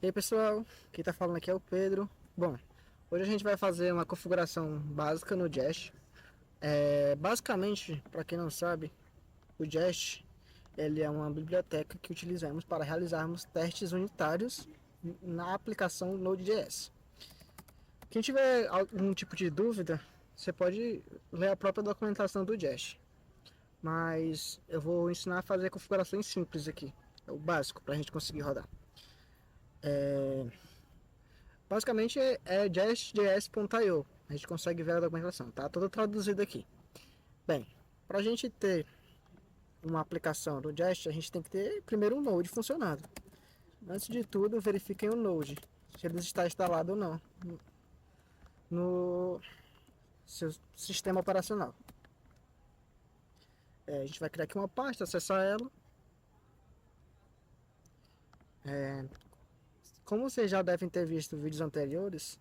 E aí pessoal, quem tá falando aqui é o Pedro. Bom, hoje a gente vai fazer uma configuração básica no Jest. Basicamente, para quem não sabe, o Jest ele é uma biblioteca que utilizamos para realizarmos testes unitários na aplicação Node.js. Quem tiver algum tipo de dúvida, você pode ler a própria documentação do Jest. Mas eu vou ensinar a fazer configurações simples aqui, é o básico para a gente conseguir rodar. Basicamente é jest.js.io. A gente consegue ver a documentação, tá toda traduzida aqui. Bem, para a gente ter uma aplicação do Jest, a gente tem que ter primeiro um Node funcionando. Antes de tudo, verifiquem o Node, se ele está instalado ou não no seu sistema operacional. A gente vai criar aqui uma pasta, acessar ela. Como vocês já devem ter visto vídeos anteriores,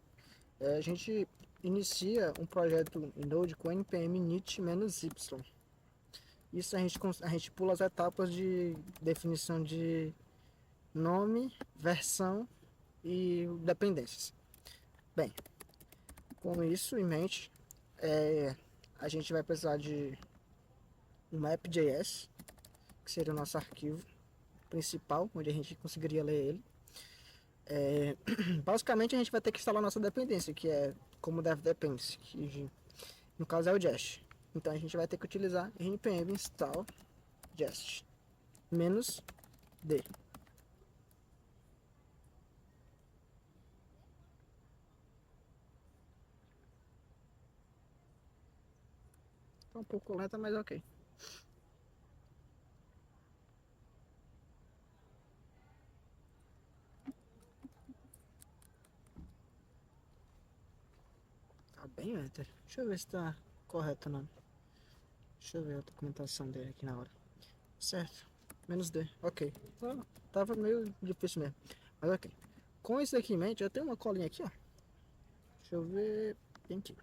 a gente inicia um projeto em Node com npm init-y. Isso a gente pula as etapas de definição de nome, versão e dependências. Bem, com isso em mente, a gente vai precisar de um map.js, que seria o nosso arquivo principal, onde a gente conseguiria ler ele. Basicamente a gente vai ter que instalar nossa dependência, que é como dev dependency, que no caso é o Jest. Então a gente vai ter que utilizar npm install jest -d. Tá um pouco lenta, mas ok. Tá bem lenta. Deixa eu ver se tá correto o nome. Deixa eu ver a documentação dele aqui na hora. Certo. -d. Ok. Tava meio difícil mesmo. Mas ok. Com isso aqui em mente, eu tenho uma colinha aqui, ó. Deixa eu ver. Tem aqui.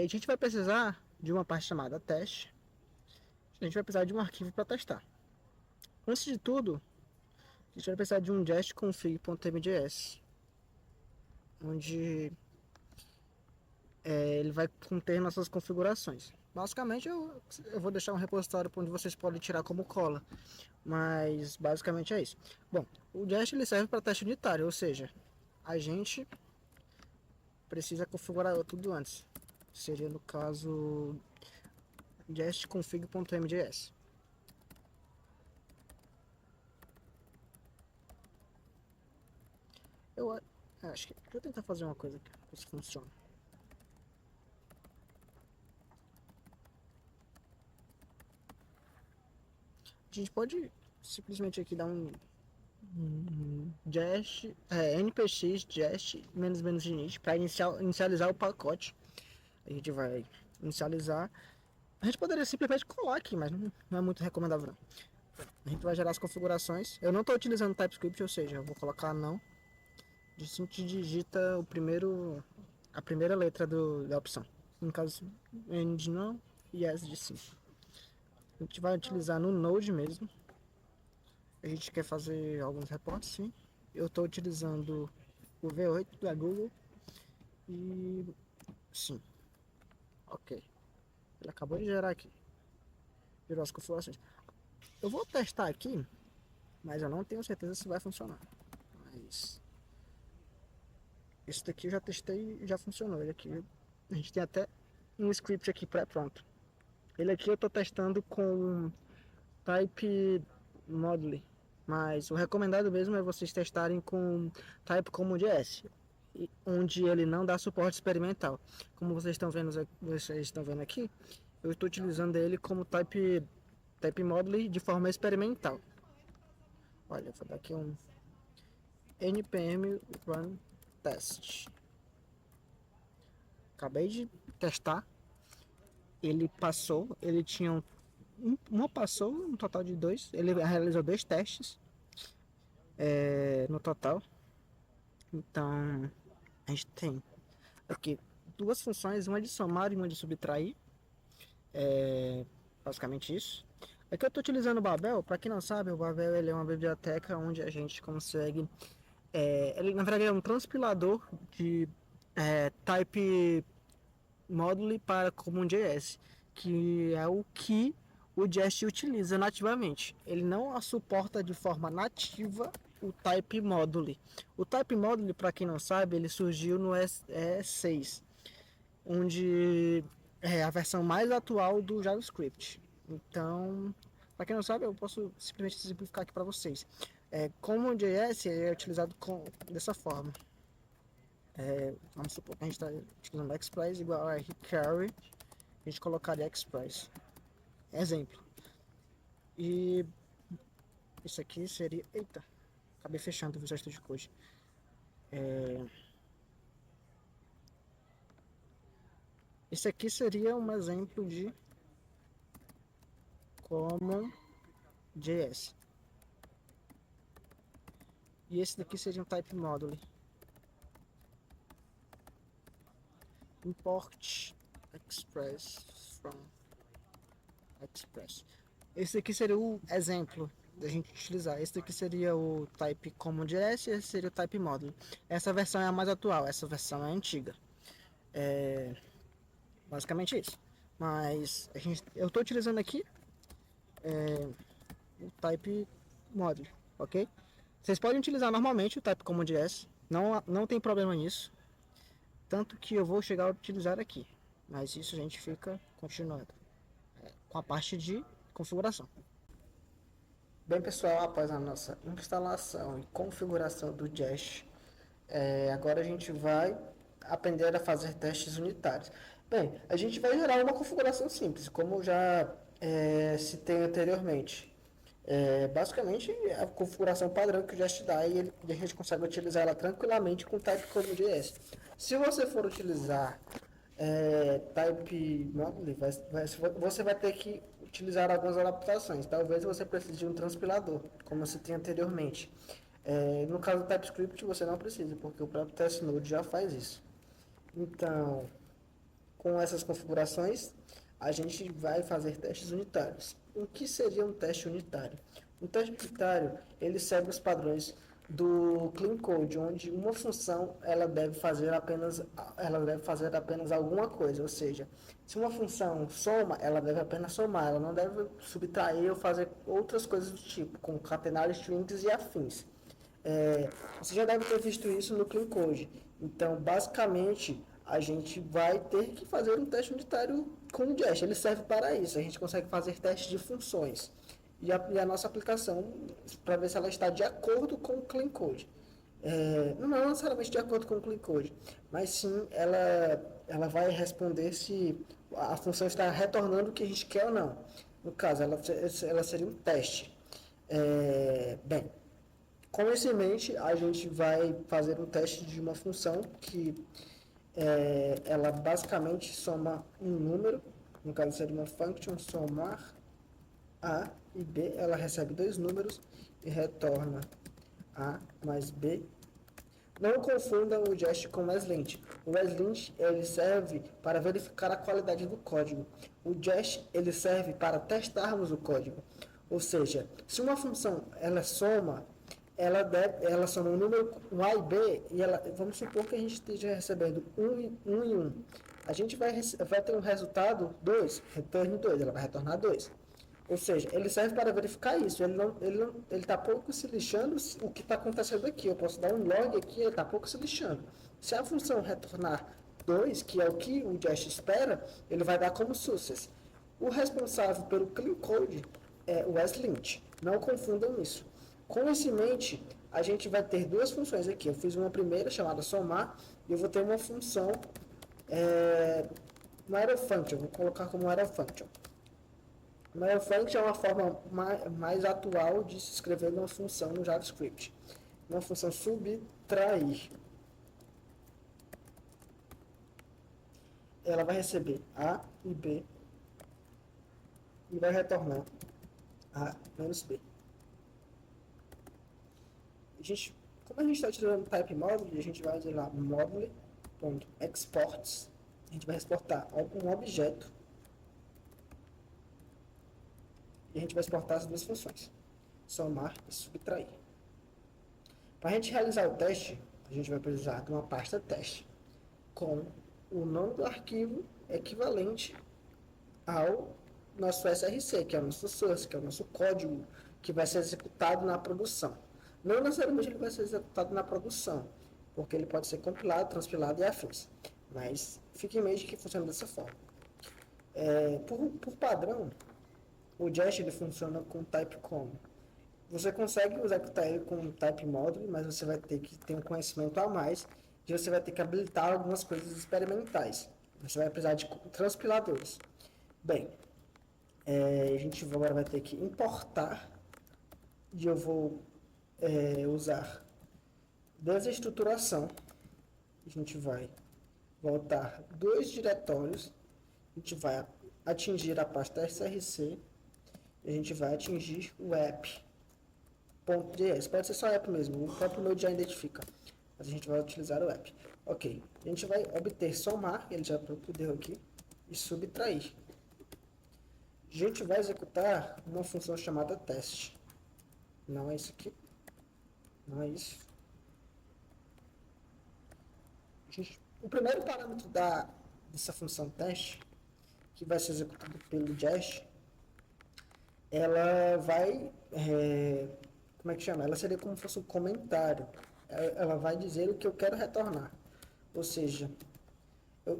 A gente vai precisar de uma parte chamada teste. A gente vai precisar de um arquivo para testar. Antes de tudo, a gente vai precisar de um jestconfig.mjs, onde ele vai conter nossas configurações. Basicamente eu vou deixar um repositório onde vocês podem tirar como cola, mas basicamente é isso. Bom, o Jest ele serve para teste unitário, ou seja, a gente precisa configurar tudo antes. Seria no caso jestconfig.mjs. Eu acho que deixa eu tentar fazer uma coisa aqui, ver se funciona. A gente pode simplesmente aqui dar um jest, npx jest -init para inicializar o pacote. A gente vai inicializar. A gente poderia simplesmente colar aqui, mas não é muito recomendável não. A gente vai gerar as configurações. Eu não estou utilizando TypeScript, ou seja, eu vou colocar não. A gente digita a primeira letra da opção. No caso, N de não e S de sim. A gente vai utilizar no Node mesmo. A gente quer fazer alguns reportes, sim. Eu estou utilizando o V8 da Google e sim, ok. Ele acabou de gerar aqui, gerou as configurações. Eu vou testar aqui, mas eu não tenho certeza se vai funcionar. Mas esse daqui eu já testei e já funcionou. Ele aqui, a gente tem até um script aqui pré-pronto. Ele aqui eu estou testando com Type Module, mas o recomendado mesmo é vocês testarem com Type-Common.js, onde ele não dá suporte experimental. Como vocês estão vendo aqui, eu estou utilizando ele como Type Module de forma experimental. Olha, eu vou dar aqui um npm run test. Acabei de testar. Ele passou, ele tinha uma passou, um total de 2. Ele realizou 2 testes no total. Então a gente tem aqui 2 funções, uma de somar e uma de subtrair. Basicamente isso. É que eu estou utilizando o Babel. Para quem não sabe, o Babel ele é uma biblioteca onde a gente consegue. Ele na verdade é um transpilador de type módulo para CommonJS, que é o que o Jest utiliza nativamente. Ele não suporta de forma nativa o Type Module. O Type Module, para quem não sabe, ele surgiu no E6, onde é a versão mais atual do JavaScript. Então, para quem não sabe, eu posso simplesmente simplificar aqui para vocês. CommonJS é utilizado dessa forma. Vamos supor que a gente está utilizando Express igual a Carry, a gente colocaria Express. Exemplo. E isso aqui seria. Eita, acabei fechando o Visual Studio Code. Esse aqui seria um exemplo de CommonJS. E esse daqui seria um Type Module. Import Express from Express. Esse aqui seria o exemplo da gente utilizar. Esse daqui seria o Type CommonJS e esse seria o Type Module. Essa versão é a mais atual, essa versão é antiga. Basicamente isso. Mas eu estou utilizando aqui o Type Module, ok? Vocês podem utilizar normalmente o Type CommonJS, não tem problema nisso. Tanto que eu vou chegar a utilizar aqui. Mas isso a gente fica continuando com a parte de configuração. Bem pessoal, após a nossa instalação e configuração do Jest, agora a gente vai aprender a fazer testes unitários. Bem, a gente vai gerar uma configuração simples, como eu já citei anteriormente. Basicamente a configuração padrão que o Jest dá e a gente consegue utilizar ela tranquilamente com Type CommonJS. Se você for utilizar Type Module, você vai ter que utilizar algumas adaptações. Talvez você precise de um transpilador, como eu citei anteriormente. No caso do TypeScript você não precisa, porque o próprio TestNode já faz isso. Então, com essas configurações, a gente vai fazer testes unitários. O que seria um teste unitário? Um teste unitário, ele segue os padrões do Clean Code, onde uma função ela deve fazer apenas alguma coisa, ou seja, se uma função soma, ela deve apenas somar, ela não deve subtrair ou fazer outras coisas do tipo, concatenar strings e afins. Você já deve ter visto isso no Clean Code. Então, basicamente, a gente vai ter que fazer um teste unitário com o Jest. Ele serve para isso. A gente consegue fazer testes de funções e a nossa aplicação para ver se ela está de acordo com o Clean Code. Não necessariamente de acordo com o Clean Code, mas sim ela vai responder se a função está retornando o que a gente quer ou não. No caso, ela seria um teste. Bem, com isso em mente, a gente vai fazer um teste de uma função que ela basicamente soma um número, no caso seria uma function somar A e B, ela recebe dois números e retorna A mais B. Não confundam o Jest com o ESLint. O ESLint ele serve para verificar a qualidade do código. O Jest ele serve para testarmos o código. Ou seja, se uma função ela soma um número um A e B, e vamos supor que a gente esteja recebendo 1 e 1. A gente vai ter um resultado 2, retorne 2, ela vai retornar 2. Ou seja, ele serve para verificar isso. Ele está pouco se lixando o que está acontecendo aqui. Eu posso dar um log aqui, ele está pouco se lixando. Se a função retornar 2, que é o que o Jest espera, ele vai dar como success. O responsável pelo clean code é o ESLint. Não confundam isso. Com isso em mente, a gente vai ter duas funções aqui. Eu fiz uma primeira chamada somar e eu vou ter uma função no arrow function. Vou colocar como arrow function. O arrow function é uma forma mais atual de se escrever uma função no JavaScript. Uma função subtrair. Ela vai receber A e B e vai retornar A menos B. Como a gente está utilizando o type module, a gente vai dizer lá module.exports. A gente vai exportar um objeto e a gente vai exportar as duas funções, somar e subtrair. Para a gente realizar o teste, a gente vai precisar de uma pasta teste com o nome do arquivo equivalente ao nosso SRC, que é o nosso source, que é o nosso código que vai ser executado na produção. Não necessariamente ele vai ser executado na produção, porque ele pode ser compilado, transpilado e afins. Mas fique em mente que funciona dessa forma. Por padrão, o Jest ele funciona com type como. Você consegue executar ele com type módulo, mas você vai ter que ter um conhecimento a mais e você vai ter que habilitar algumas coisas experimentais. Você vai precisar de transpiladores. Bem, a gente agora vai ter que importar e eu vou usar desestruturação. A gente vai voltar dois diretórios, a gente vai atingir a pasta src e a gente vai atingir o app.js. Pode ser só app mesmo, o próprio Node já identifica, mas a gente vai utilizar o app. Ok, a gente vai obter somar, ele já deu aqui, e subtrair. A gente vai executar uma função chamada teste. Não é isso aqui. Não é isso. O primeiro parâmetro dessa função teste, que vai ser executado pelo Jest, ela vai... como é que chama? Ela seria como se fosse um comentário. Ela vai dizer o que eu quero retornar. Ou seja,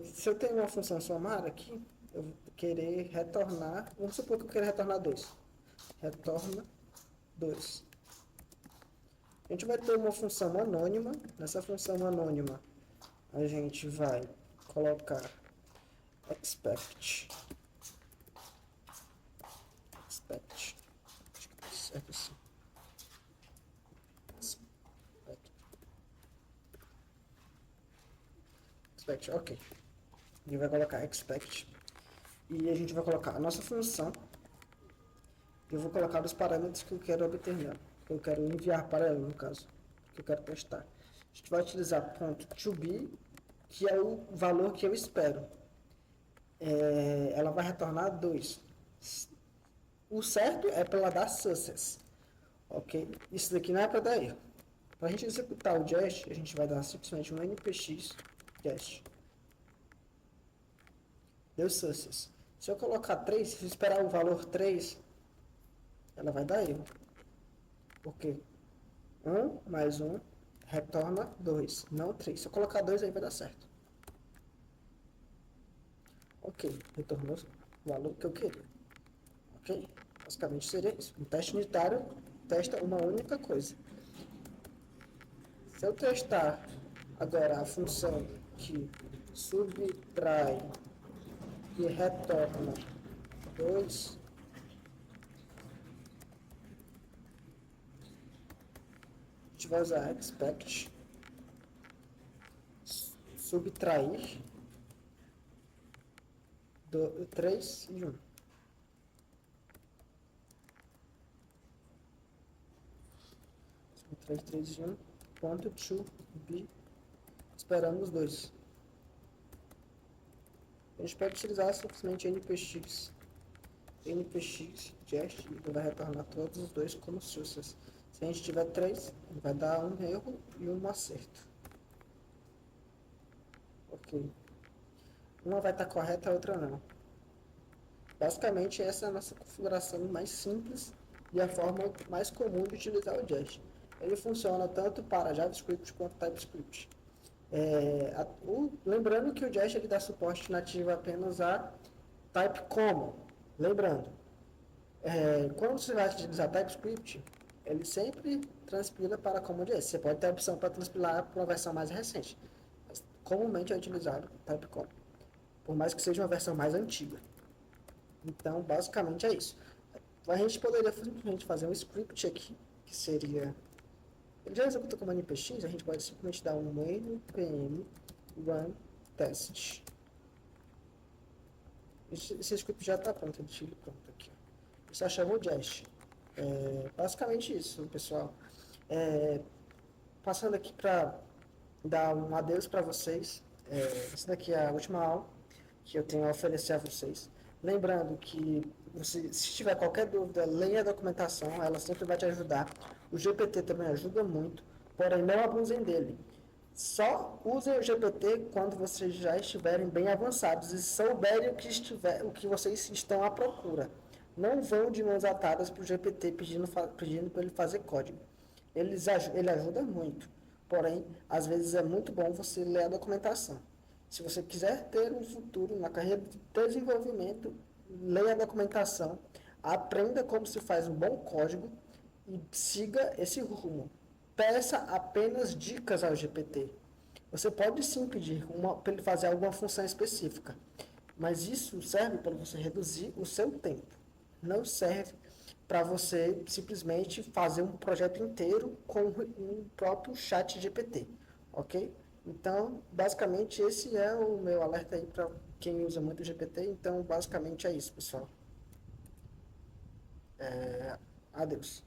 se eu tenho uma função somar aqui, eu vou querer retornar... Vamos supor que eu quero retornar 2. Retorna 2. A gente vai ter uma função anônima. Nessa função anônima, a gente vai colocar expect. Acho que tá certo assim. Expect, ok. A gente vai colocar expect. E a gente vai colocar a nossa função. Eu vou colocar os parâmetros que eu quero obter nela. Que eu quero enviar para ela, no caso. Que eu quero testar. A gente vai utilizar .toBe, que é o valor que eu espero. Ela vai retornar 2. O certo é para ela dar success. Ok? Isso daqui não é para dar erro. Para a gente executar o Jest, a gente vai dar simplesmente um npx Jest. Deu success. Se eu colocar 3, se eu esperar o valor 3, ela vai dar erro. Porque 1 mais 1 retorna 2, não 3. Se eu colocar 2, aí vai dar certo. Ok, retornou o valor que eu queria. Ok? Basicamente seria isso. Um teste unitário testa uma única coisa. Se eu testar agora a função que subtrai e retorna 2, a gente vai usar expect subtrair 3 e 1. Subtrair 3 e 1. Ponto to be. Esperamos 2. A gente pode utilizar simplesmente npx jest e vai retornar todos os dois como success. Se a gente tiver 3, vai dar um erro e um acerto. Ok. Uma vai estar correta, a outra não. Basicamente, essa é a nossa configuração mais simples e a forma mais comum de utilizar o Jest. Ele funciona tanto para JavaScript quanto TypeScript. Lembrando que o Jest ele dá suporte nativo apenas a Type Common. Lembrando, quando você vai utilizar TypeScript, ele sempre transpila para CommonJS. Você pode ter a opção para transpilar para uma versão mais recente. Mas, comumente é utilizado Type Common, por mais que seja uma versão mais antiga. Então, basicamente é isso. A gente poderia simplesmente fazer um script aqui, que seria... Ele já executa como npx, a gente pode simplesmente dar um npm run test. Esse script já está pronto, ele pronto aqui. Você chamou o Jest. Basicamente isso, pessoal. Passando aqui para dar um adeus para vocês. Essa daqui é a última aula que eu tenho a oferecer a vocês. Lembrando que se tiver qualquer dúvida, leia a documentação, ela sempre vai te ajudar. O GPT também ajuda muito, porém não abusem dele. Só usem o GPT quando vocês já estiverem bem avançados e souberem o que vocês estão à procura. Não vão de mãos atadas para o GPT pedindo para ele fazer código. Ele ajuda muito, porém, às vezes é muito bom você ler a documentação. Se você quiser ter um futuro na carreira de desenvolvimento, leia a documentação, aprenda como se faz um bom código e siga esse rumo. Peça apenas dicas ao GPT. Você pode sim pedir para ele fazer alguma função específica, mas isso serve para você reduzir o seu tempo. Não serve para você simplesmente fazer um projeto inteiro com o próprio chat GPT, ok? Então, basicamente, esse é o meu alerta aí para quem usa muito o GPT. Então, basicamente é isso, pessoal. Adeus.